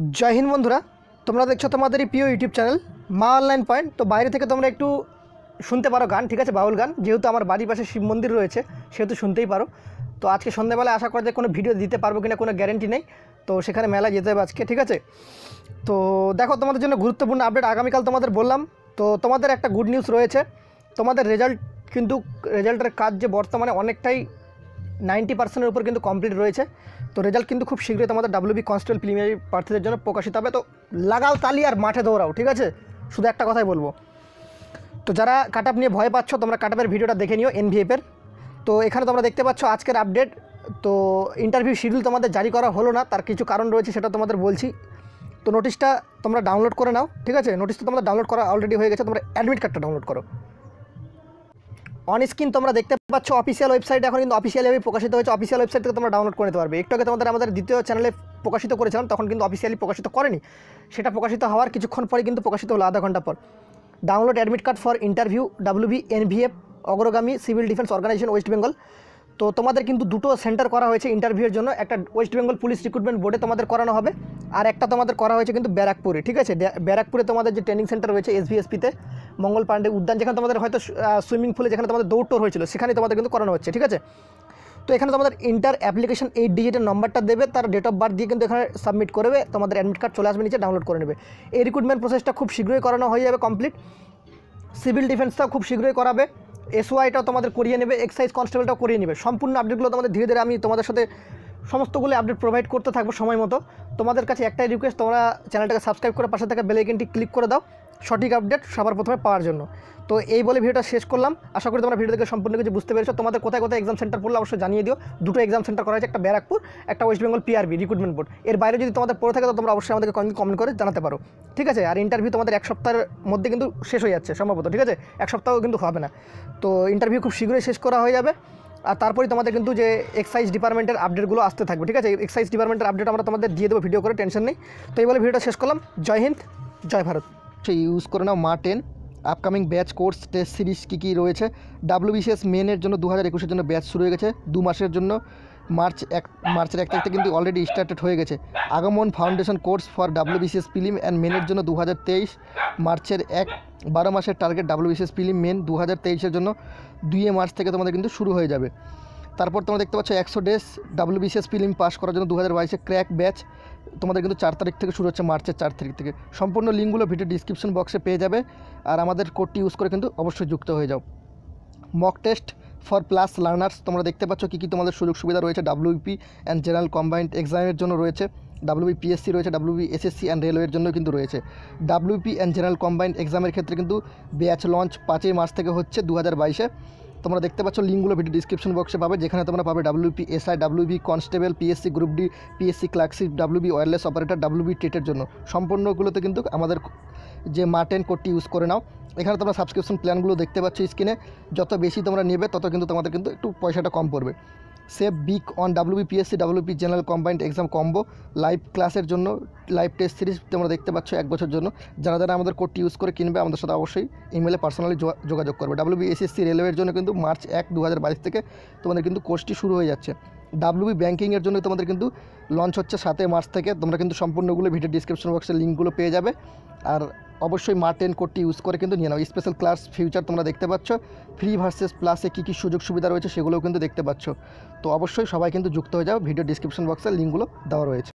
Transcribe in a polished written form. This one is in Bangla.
जय हिंद बंधुरा तुम्हारा देखो तुम्हारे प्रिय यूट्यूब चैनल मा ऑनलाइन पॉइंट। तो बाहर থেকে তোমরা একটু শুনতে পারো গান, ঠিক আছে, বাউল গান। যেহেতু আমার বাড়ির পাশে শিব মন্দির রয়েছে সেহেতু শুনতেই পারো। তো আজকে সন্ধ্যাবেলা আশা করা যায় কোনো ভিডিও দিতে পারবো কিনা কোনো গ্যারান্টি নেই। তো সেখানে মেলা যেতে হবে আজকে, ঠিক আছে। তো দেখো তোমাদের জন্য গুরুত্বপূর্ণ আপডেট আগামীকাল তোমাদের বললাম। তো তোমাদের একটা গুড নিউজ রয়েছে, তোমাদের রেজাল্টের কাজ যে বর্তমানে অনেকটাই 90% উপর কিন্তু কমপ্লিট রয়েছে। তো রেজাল্ট কিন্তু খুব শীঘ্রই তোমাদের ডাব্লিউবি কনস্টেবল প্রিলিমিনারি প্রার্থীদের জন্য প্রকাশিত হবে। তো লাগাও তালি আর মাঠে দৌড়াও, ঠিক আছে। শুধু একটা কথাই বলবো, তো যারা কাট আপ নিয়ে ভয় পাচ্ছ তোমরা কাট আপের ভিডিওটা দেখে নিও এনভিএফের। তো এখানে তোমরা দেখতে পাচ্ছ আজকের আপডেট। তো ইন্টারভিউ শিডিউল তোমাদের জারি করা হলো না, তার কিছু কারণ রয়েছে, সেটা তোমাদের বলছি। তো নোটিশটা তোমরা ডাউনলোড করে নাও, ঠিক আছে। নোটিশটা তোমরা ডাউনলোড করা অলরেডি হয়ে গেছে, তোমরা অ্যাডমিট কার্ডটা ডাউনলোড করো। অন স্ক্রিন তোমরা দেখতে পাচ্ছ অফিসিয়াল ওয়েবসাইট এখন কিন্তু অফিসিয়ালি প্রকাশিত হয়েছে। অফিসিয়াল ওয়েবসাইট থেকে তোমরা ডাউনলোড করে নিতে পারবে। একটু আগে আমাদের দ্বিতীয় চ্যানেলে প্রকাশিত করেছিলাম, তখন কিন্তু অফিসিয়ালি প্রকাশিত করেনি, সেটা প্রকাশিত হওয়ার কিছুক্ষণ পরে কিন্তু প্রকাশিত হলো, আধা ঘন্টা পর। Download admit card for interview WB NVF অগ্রগামী civil defence organisation West Bengal. তো তোমাদের কিন্তু দুটো সেন্টার করা হয়েছে ইন্টারভিউর জন্য। একটা ওয়েস্ট বেঙ্গল পুলিশ রিক্রুটমেন্ট বোর্ডে তোমাদের করানো হবে, আর একটা তোমাদের করা হয়েছে কিন্তু ব্যারাকপুরে, ঠিক আছে। ব্যারাকপুরে তোমাদের যে ট্রেনিং সেন্টার রয়েছে এসভিএসপিতে, মঙ্গল পাণ্ডে উদ্যান, যেখানে তোমাদের হয়তো সুইমিং পুলে যেখানে তোমাদের দৌড় টোর হয়েছিল সেখানে তোমাদের কিন্তু করানো হচ্ছে, ঠিক আছে। তো এখানে তোমাদের ইন্টার অ্যাপ্লিকেশন 8 ডিজিটের নম্বরটা দেবে, তার ডেট অফ বার্থ দিয়ে কিন্তু এখানে সাবমিট করবে, তোমাদের অ্যাডমিট কার্ড চলে আসবে নিচে, ডাউনলোড করে নেবে। এই রিক্রুটমেন্ট প্রসেসটা খুব শীঘ্রই করানো হয়ে যাবে কমপ্লিট। সিভিল ডিফেন্সটাও খুব শীঘ্রই করাবে, এসওআইটাও তোমাদের করিয়ে নেবে, এক্সাইজ কনস্টেবলটাও করিয়ে নেবে। সম্পূর্ণ আপডেটগুলো তোমাদের ধীরে ধীরে আমি তোমাদের সাথে সমস্তগুলো আপডেট প্রোভাইড করতে থাকবো সময় মতো। তোমাদের কাছে একটাই রিকোয়েস্ট, তোমরা চ্যানেলটাকে সাবস্ক্রাইব করে পাশে থাকা বেল আইকনটি ক্লিক করে দাও সঠিক আপডেট সবার প্রথমে পাওয়ার জন্য। তো এই বলে ভিডিওটা শেষ করলাম। আশা করি তোমরা ভিডিও থেকে সম্পূর্ণ কিছু বুঝতে পেরেছো। তোমাদের কোথায় কোথায় এক্সাম সেন্টার পড়লে অবশ্যই জানিয়ে দিও। দুটো এক্সাম সেন্টার করা হয়েছে, একটা ব্যারাকপুর, একটা West Bengal PRB recruitment board. এর বাইরে যদি তোমাদের পড়ে থাকে তো তোমরা অবশ্যই আমাদেরকে কমেন্ট করে জানাতে পারো, ঠিক আছে। আর ইন্টারভিউ তোমাদের এক সপ্তাহের মধ্যে কিন্তু শেষ হয়ে যাচ্ছে সম্ভবত, ঠিক আছে। এক সপ্তাহ কিন্তু হবে না। তো ইন্টারভিউ খুব শীঘ্রই শেষ করা হয়ে যাবে। আর তারপরে তোমাদের কিন্তু যে এক্সাইজ ডিপার্টমেন্টের আপডেটগুলো আসতে থাকবে, ঠিক আছে। এক্সাইজ ডিপার্টমেন্টের আপডেট আমরা তোমাদের দিয়ে দেবো ভিডিও করে, টেনশন নেই। তো এই বলে ভিডিওটা শেষ করলাম। জয় হিন্দ, জয় ভারত। সেই ইউজ করে নাও মা 10 upcoming batch course test series কী রয়েছে। ডাব্লিউবিসিএস মেনের জন্য 2021-এর জন্য ব্যাচ শুরু হয়ে গেছে 2 মাসের জন্য। মার্চের 1 তারিখ থেকে কিন্তু অলরেডি স্টার্টেড হয়ে গেছে। Agaman foundation course for WBCS prelim and মেনের জন্য 2023 মার্চের 12 মাসের টার্গেট ডাব্লিউবিসিএস প্রিলিম মেন 2023-এর জন্য 2 মার্চ থেকে তোমাদের কিন্তু শুরু হয়ে যাবে। তারপর তোমরা দেখতে পাচ্ছ 100 ডেজ ডাব্লিউবিসিএস প্রিলিম পাস করার জন্য 2022-এ ক্র্যাক ব্যাচ তোমাদের কিন্তু 4 তারিখ থেকে শুরু হচ্ছে, মার্চের 4 তারিখ থেকে। সম্পূর্ণ লিঙ্কগুলো ভিডিও ডিসক্রিপশন বক্সে পেয়ে যাবে। আর আমাদের কোডটি ইউজ করে কিন্তু অবশ্যই যুক্ত হয়ে যাও। Mock test for plus learners তোমরা দেখতে পাচ্ছ কী তোমাদের সুযোগ সুবিধা রয়েছে। ডাব্লিউপি অ্যান্ড জেনারেল কম্বাইন্ড এক্সামের জন্য রয়েছে, ডাব্লিউবি পিএসসি রয়েছে, ডাব্লিউবি এসএসসি অ্যান্ড রেলওয়ের জন্য কিন্তু রয়েছে। ডাব্লিউপি অ্যান্ড জেনারেল কম্বাইন্ড এক্সামের ক্ষেত্রে কিন্তু ব্যাচ লঞ্চ 5 মার্চ থেকে হচ্ছে 2022-এ। তোমরা দেখতে পাচ্ছ লিঙ্কগুলো ভিডিও ডিসক্রিপশন বক্সে পাবে, যেখানে তোমরা পাবে WP SI, WB constable, PSC group D, PSC clerkship, WB wireless operator, WB টেটের জন্য। সম্পূর্ণগুলোতে কিন্তু আমাদের যে মা 10 কোডটি ইউজ করে নাও। এখানে তোমরা সাবস্ক্রিপশন প্ল্যানগুলো দেখতে পাচ্ছ স্ক্রিনে। যত বেশি তোমরা নেবে তত কিন্তু তোমাদের কিন্তু একটু পয়সাটা কম পড়বে। Save big on WB PSC WP general combined exam combo live ক্লাসের জন্য লাইভ টেস্ট সিরিজ তোমরা দেখতে পাচ্ছ 1 বছর জন্য। যারা যারা আমাদের কোডটি ইউজ করে কিনবে আমাদের সাথে অবশ্যই ইমেলে পার্সোনালি যোগাযোগ করবে। ডাব্লিউবি এসএসসি রেলওয়ের জন্য কিন্তু মার্চ 1, 2022 থেকে তোমাদের কিন্তু কোর্সটি শুরু হয়ে যাচ্ছে। ডাব্লিউবি ব্যাঙ্কিংয়ের জন্য তোমাদের কিন্তু লঞ্চ হচ্ছে 7 মার্চ থেকে। তোমরা কিন্তু সম্পূর্ণগুলো ভিডিও ডিসক্রিপশন বক্সে লিঙ্কগুলো পেয়ে যাবে। আর অবশ্যই মা 10 কোডটি ইউজ করে কিন্তু নিয়ে নাও। স্পেশাল ক্লাস ফিউচার তোমরা দেখতে পাচ্ছ, ফ্রি ভার্সেস প্লাসে কী সুযোগ সুবিধা রয়েছে সেগুলোও কিন্তু দেখতে পাচ্ছ। তো অবশ্যই সবাই কিন্তু যুক্ত হয়ে যাও, ভিডিও ডিসক্রিপশন বক্সে লিঙ্কগুলো দেওয়া রয়েছে।